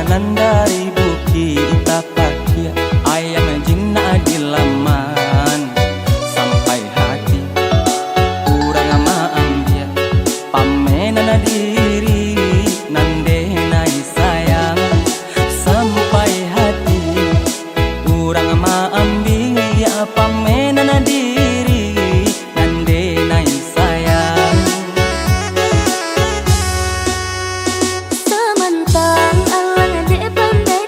perjalanan dari Bukit Tapakia, ayam jinak di laman sampai hati kurang ama ambia pamenana diri nande nai sayang sampai hati kurang ama ambia pamenana diri nande nai sayang. Samantang awan de pandai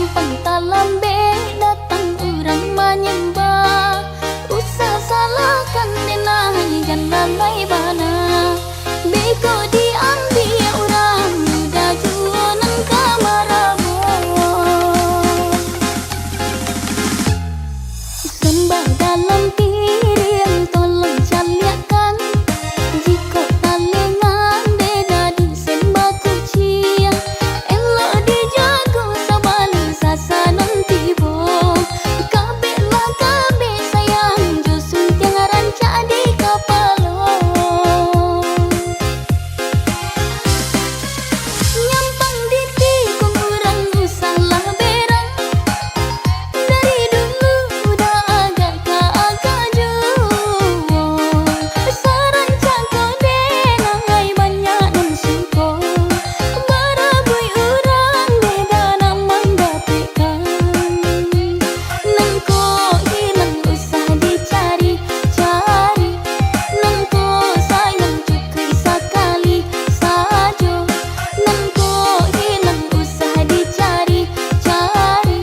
Nyampang talambe datang orang menyembah, usah salahkan denai dan lalai bana. Bego diambil orang muda jualan kamarabo. Sembah dalam piring tolong caliakan, jika talengan beda disembah kucing. Elok dijago sabali sasanan tibo. Kabeh lah kabeh sayang josun tiang rancak di kapalo. Nyampang diti kong urang usahlah berang, dari dulu udah agak kaagaju. Sarancak kau denai banyak dan suko, barabui urang beda nama dapekan. Nengko hilang usah dicari cari, nengko sayang cukri sekali sajo. Nengko hilang usah dicari cari,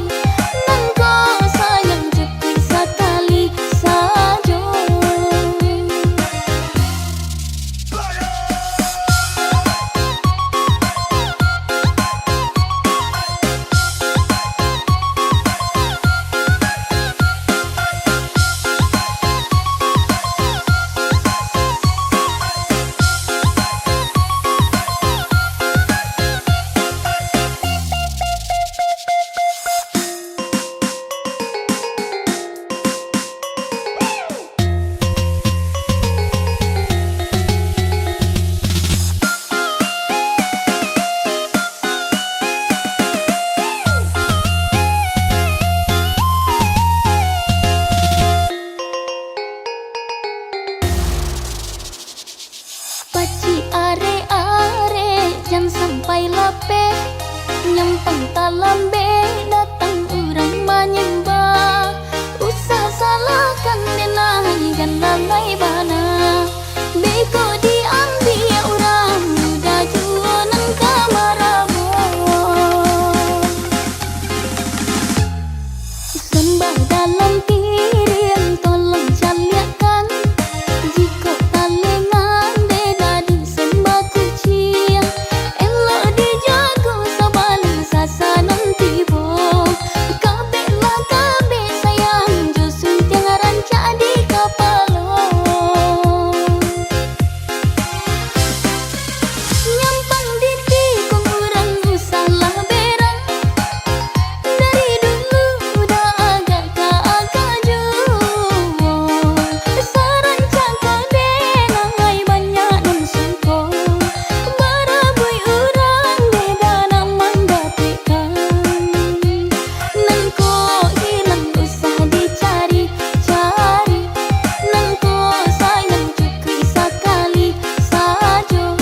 nengko sayang cukri sekali sajo. Paci are-are jangan sampai lapeh. Nyampang talambe datang orang menyembah, usah salahkan denai dan lalai bana. Bego diambil orang muda jualan kamarabo. Sembah dalam piring tolong caliakan, jika talengan beda disembah kucing. Elok dijago sabali sasanan tibo. Kabeh lah kabeh sayang josun tiang rancak di kapalo. Nyampang diti kong urang usahlah berang, dari dulu udah agak kaagaju. Sarancak kau denai banyak dan suko, barabui urang beda nama dapekan. Nengko hilang usah dicari cari, nengko sayang cukri sekali sajo.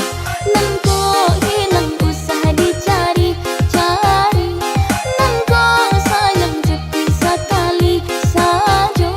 Nengko hilang usah dicari cari, nengko sayang cukri sekali sajo.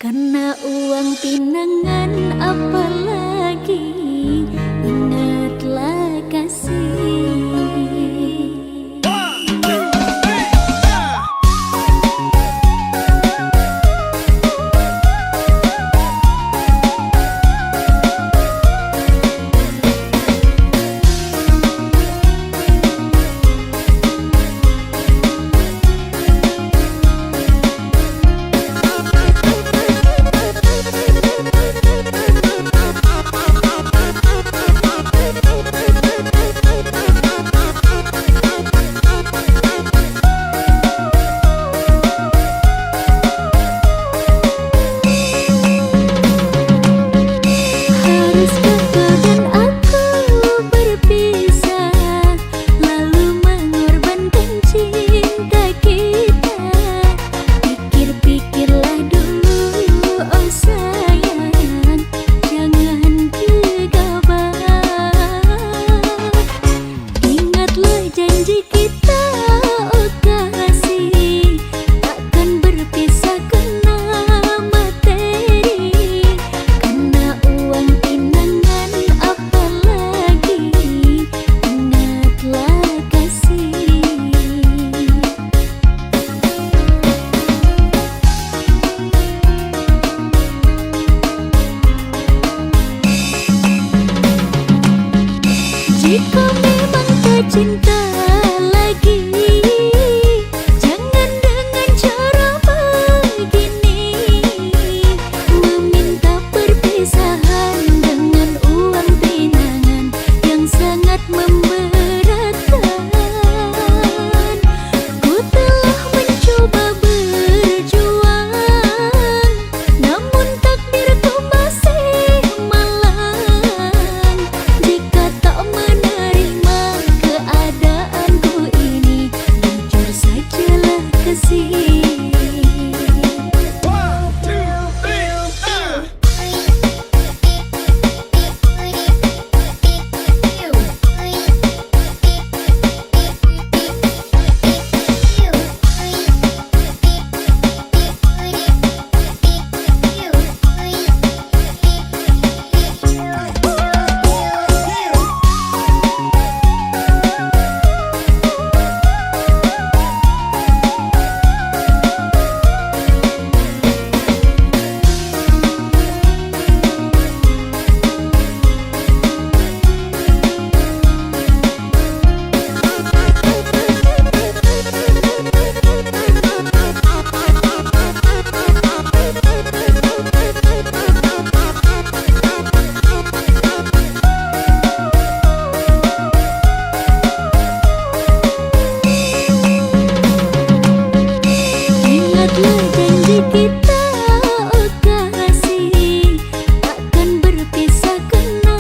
Karena uang pinangan apalagi, ingatlah kasih. Haruskah kau dan aku berpisah, lalu mengorbankan cinta kita? Pikir-pikirlah dulu, oh sayang, jangan gegabah. Ingatlah janji kita, oh kasih, takkan berpisah kena materi. Karena uang pinangan apalagi, ingatlah kasih. Jika memang tak cinta lagi, jangan dengan cara begini, meminta perpisahan dengan uang pinangan yang sangat memberatkan. Ku telah mencoba berjuang, namun takdirku masih malang. Jika tak menerima keadaanku ini, jujur sajalah kasih. Ingatlah janji kita, oh kasih, takkan berpisah kena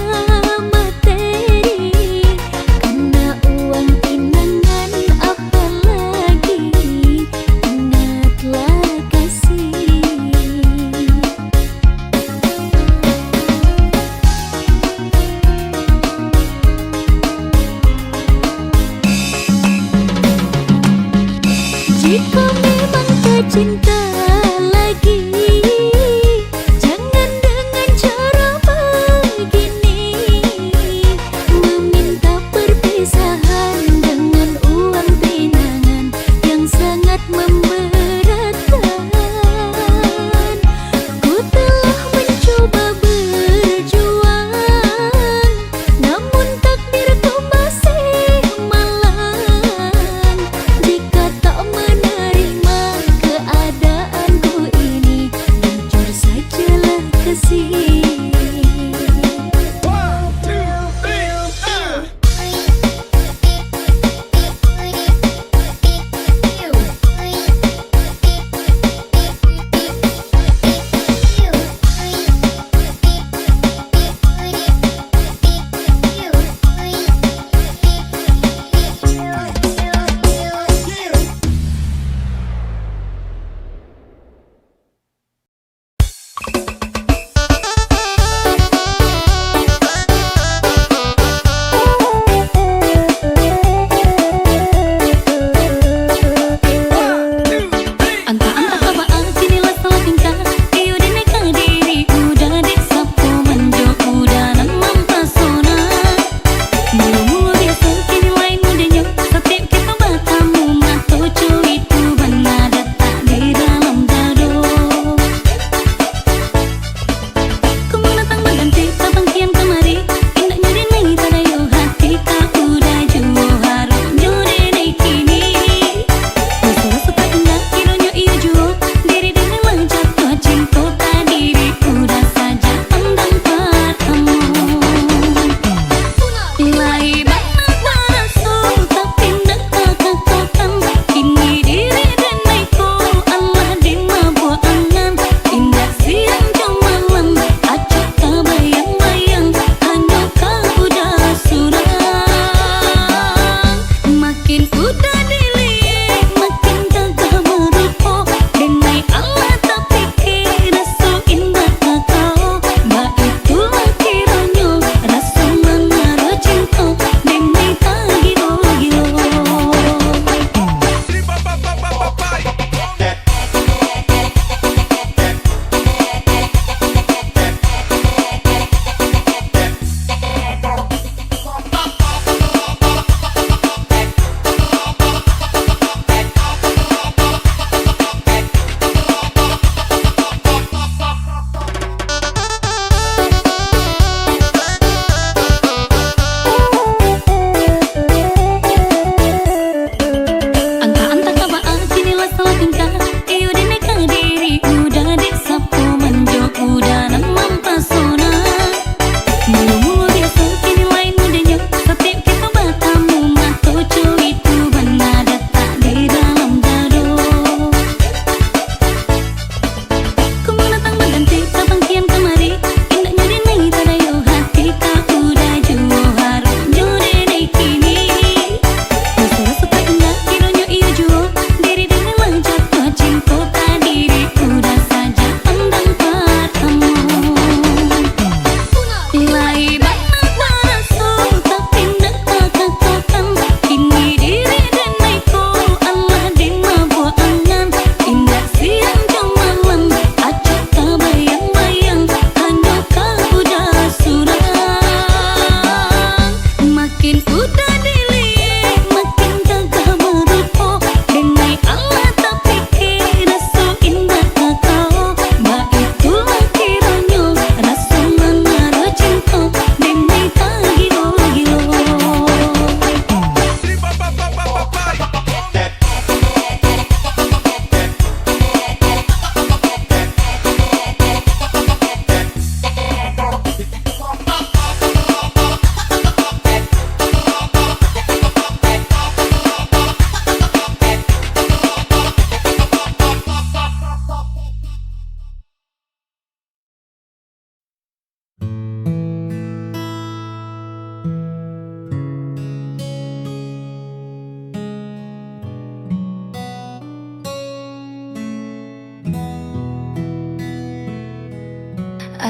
materi. Karena uang pinangan apalagi, ingatlah kasih. Jika memang tak cinta lagi, jangan dengan cara begini, meminta perpisahan dengan uang pinangan yang sangat memberatkan. Ku telah mencoba berjuang, namun takdirku masih malang. Jika tak menerima keadaan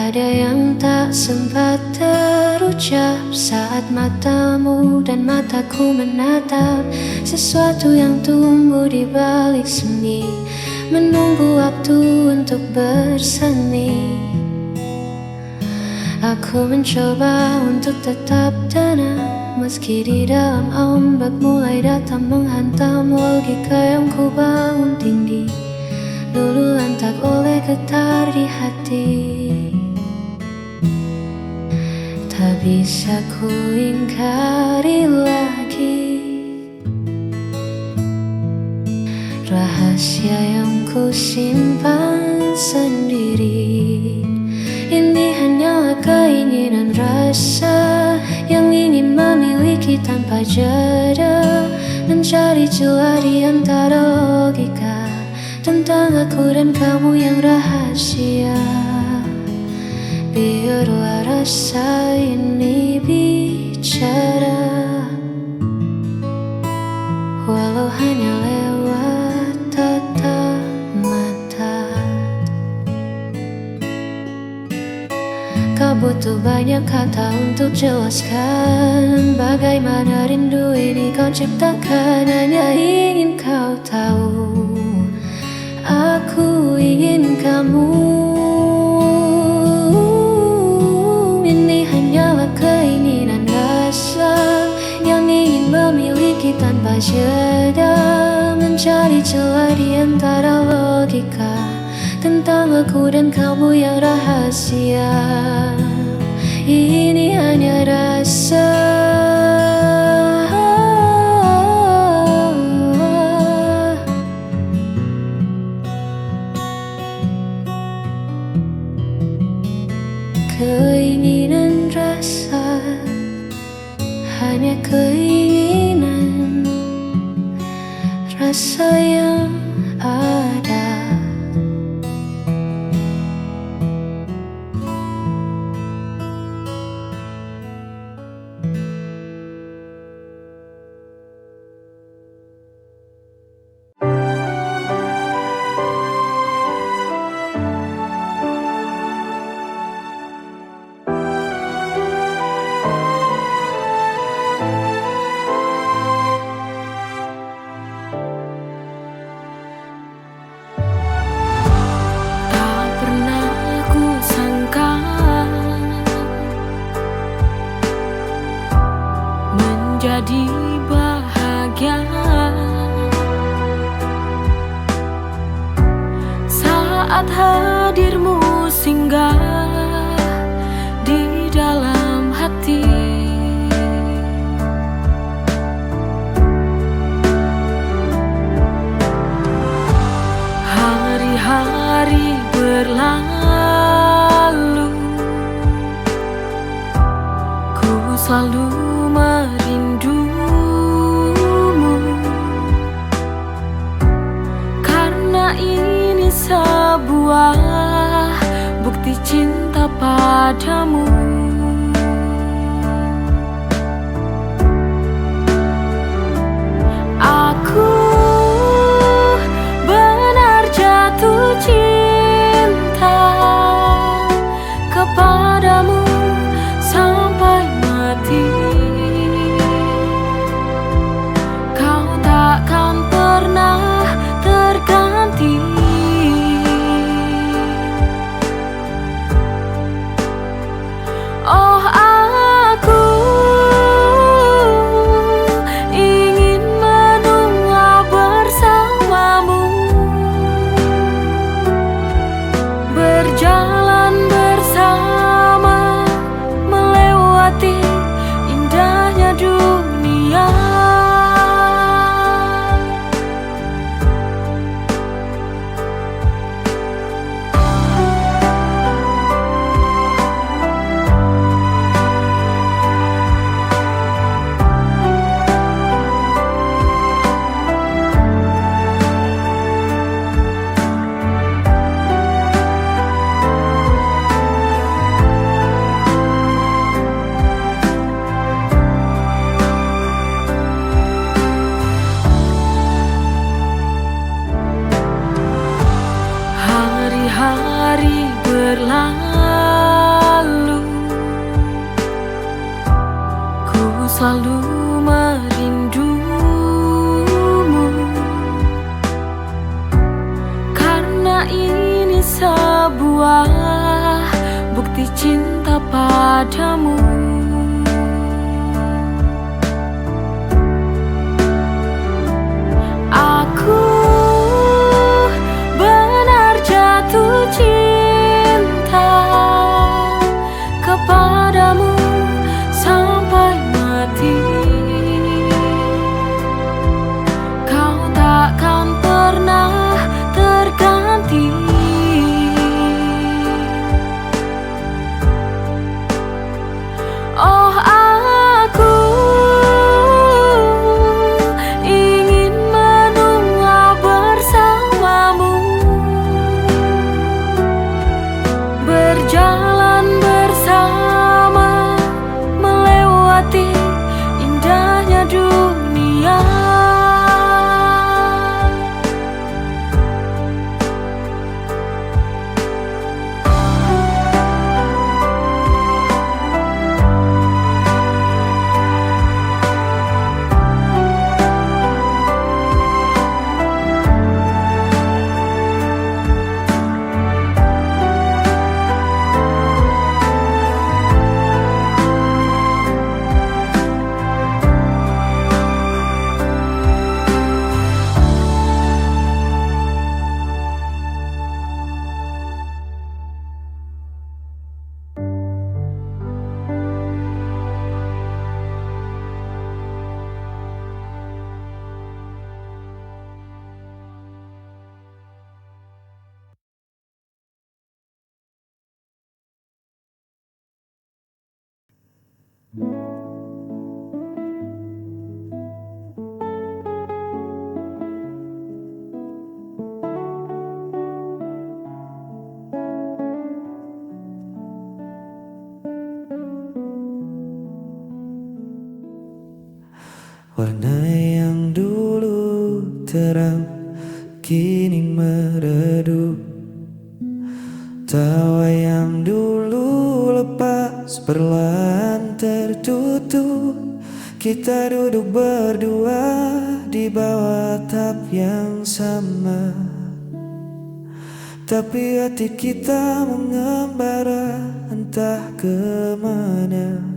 Ada yang tak sempat terucap saat matamu dan mataku menatap sesuatu yang tumbuh di balik seni, menunggu waktu untuk bersemi. Aku mencoba untuk tetap tenang, meski di dalam ombak mulai datang menghantam. Logika yang ku bangun tinggi dulu lantak oleh getar di hati. Tak bisa ku ingkari lagi rahasia yang ku simpan sendiri. Ini hanyalah keinginan rasa yang ingin memiliki tanpa jeda, mencari celah di antara logika tentang aku dan kamu yang rahasia. Biarlah rasa ini bicara, walau hanya lewat tatap mata. Kau butuh banyak kata untuk jelaskan bagaimana rindu ini kau ciptakan. Hanya ingin kau tahu, aku ingin kamu. Ini hanyalah keinginan rasa yang ingin memiliki tanpa jeda, mencari celah di antara logika tentang aku dan kamu yang rahasia. Ini hanya rasa, keinginan rasa, hanya keinginan rasa yang ada. Jadi bahagia saat hadirmu singgah di dalam hati. Hari-hari berlalu, ku selalu merindumu, karena ini sebuah bukti cinta padamu. Aku benar jatuh cinta kepadamu sampai mati. Kau takkan pernah terganti. Oh, aku ingin menua bersamamu, berjalan bersama, melewati indahnya dunia. Hari berlalu, selalu merindumu, karena ini sebuah bukti cinta padamu. Aku benar jatuh cinta kepadamu sampai mati. Kau takkan pernah terganti. Oh, aku ingin menua bersamamu, berjalan bersama, melewati indahnya dunia. Warna yang dulu terang kini meredup, tawa yang dulu lepas perlahan tertutup. Kita duduk berdua di bawah atap yang sama, tapi hati kita mengembara entah kemana.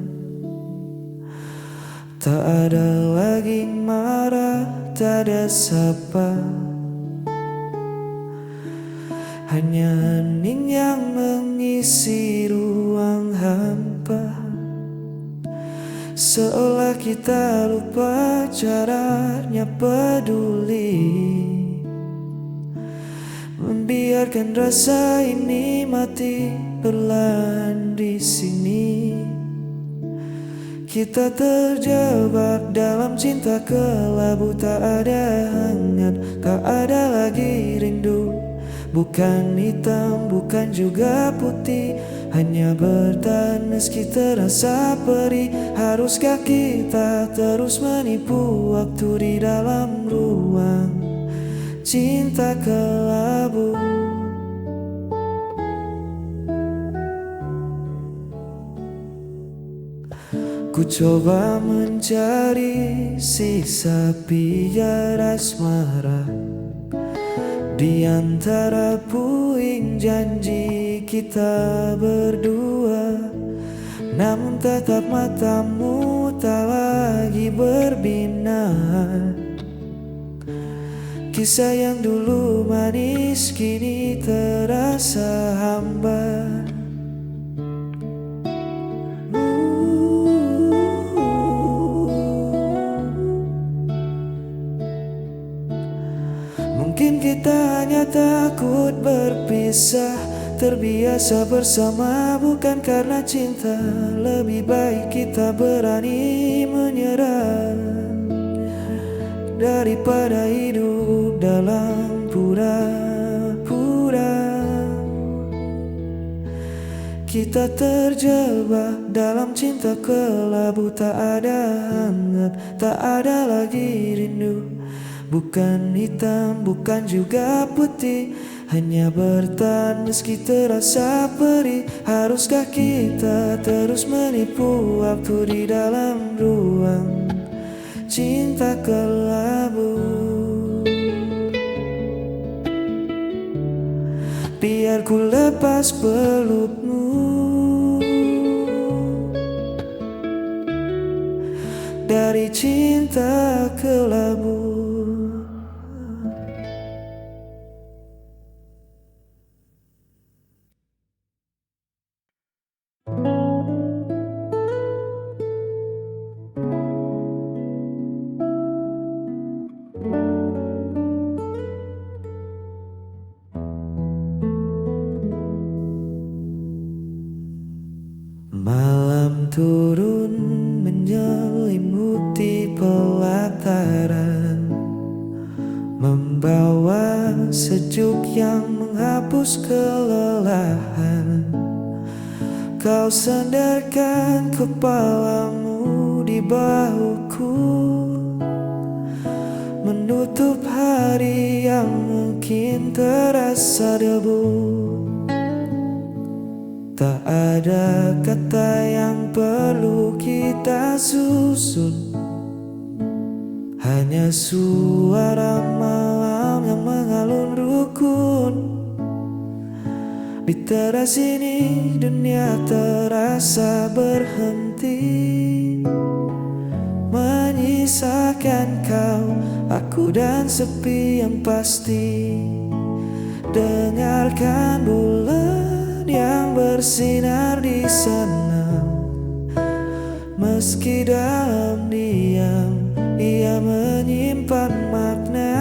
Tak ada lagi marah, tak ada sapa, hanya hening yang mengisi ruang hampa. Seolah kita lupa caranya peduli, membiarkan rasa ini mati perlahan di sini. Kita terjebak dalam cinta kelabu, tak ada hangat, tak ada lagi rindu. Bukan hitam, bukan juga putih, hanya bertahan meski terasa perih. Haruskah kita terus menipu waktu di dalam ruang cinta kelabu? Ku coba mencari sisa pijar asmara di antara puing janji kita berdua, namun tetap matamu tak lagi berbinar. Kisah yang dulu manis kini terasa hambar. Mungkin kita hanya takut berpisah, terbiasa bersama bukan karena cinta. Lebih baik kita berani menyerah daripada hidup dalam pura-pura. Kita terjebak dalam cinta kelabu, tak ada hangat, tak ada lagi rindu. Bukan hitam, bukan juga putih, hanya bertahan meski terasa perih. Haruskah kita terus menipu waktu di dalam ruang cinta kelabu? Biar ku lepas pelukmu dari cinta kelabu. Malam turun menyelimuti pelataran, membawa sejuk yang menghapus kelelahan. Kau sandarkan kepalamu di bahuku, menutup hari yang mungkin terasa debu. Tak ada kata yang perlu kita susun, hanya suara malam yang mengalun rukun. Di teras ini dunia terasa berhenti, menyisakan kau, aku dan sepi yang pasti. Dengarkan bulan yang bersinar di sana, meski dalam diam ia menyimpan makna.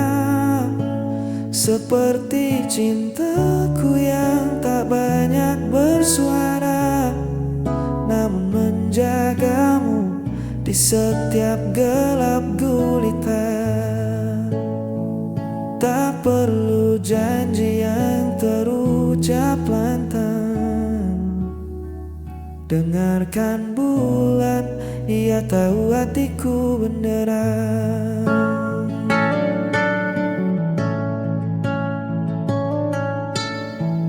Seperti cintaku yang tak banyak bersuara, namun menjagamu di setiap gelap gulita. Tak perlu janji yang terucap lantang. Dengarkan bulan, ia tahu hatiku beneran.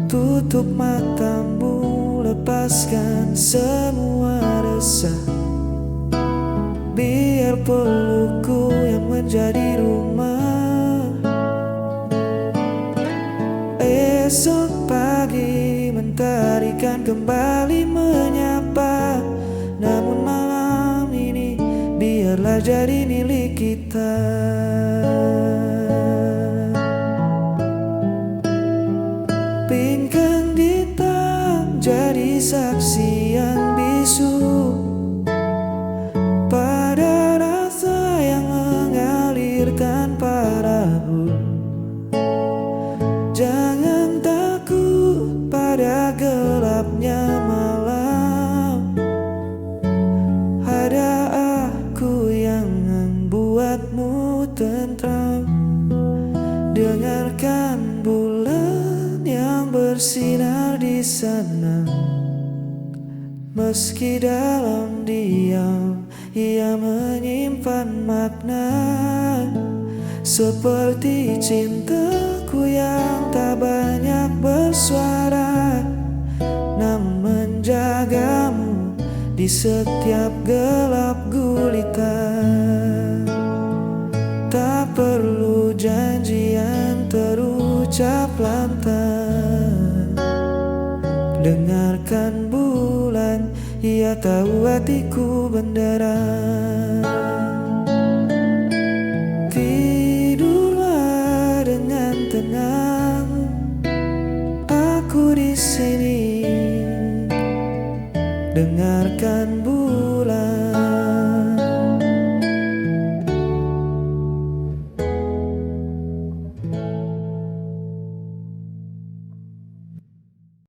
Tutup matamu, lepaskan semua resah. Biar pelukku yang menjadi rumah. Esok pagi mentari kan kembali menyapa, namun malam ini biarlah jadi milik kita. Pinggang hitam jadi saksi yang bisu pada rasa yang mengalir tanpa ragu. Jangan takut pada gelapnya malam, ada aku yang membuatmu tentram. Dengarkan bulan yang bersinar di sana, meski dalam diam ia menyimpan makna. Seperti cintaku yang tak banyak bersuara, namun menjagamu di setiap gelap gulita. Tak perlu janji yang terucap lantang. Dengarkan bulan, ia tahu hatiku beneran. Tidurlah dengan tenang, aku di sini. Dengarkan bulan,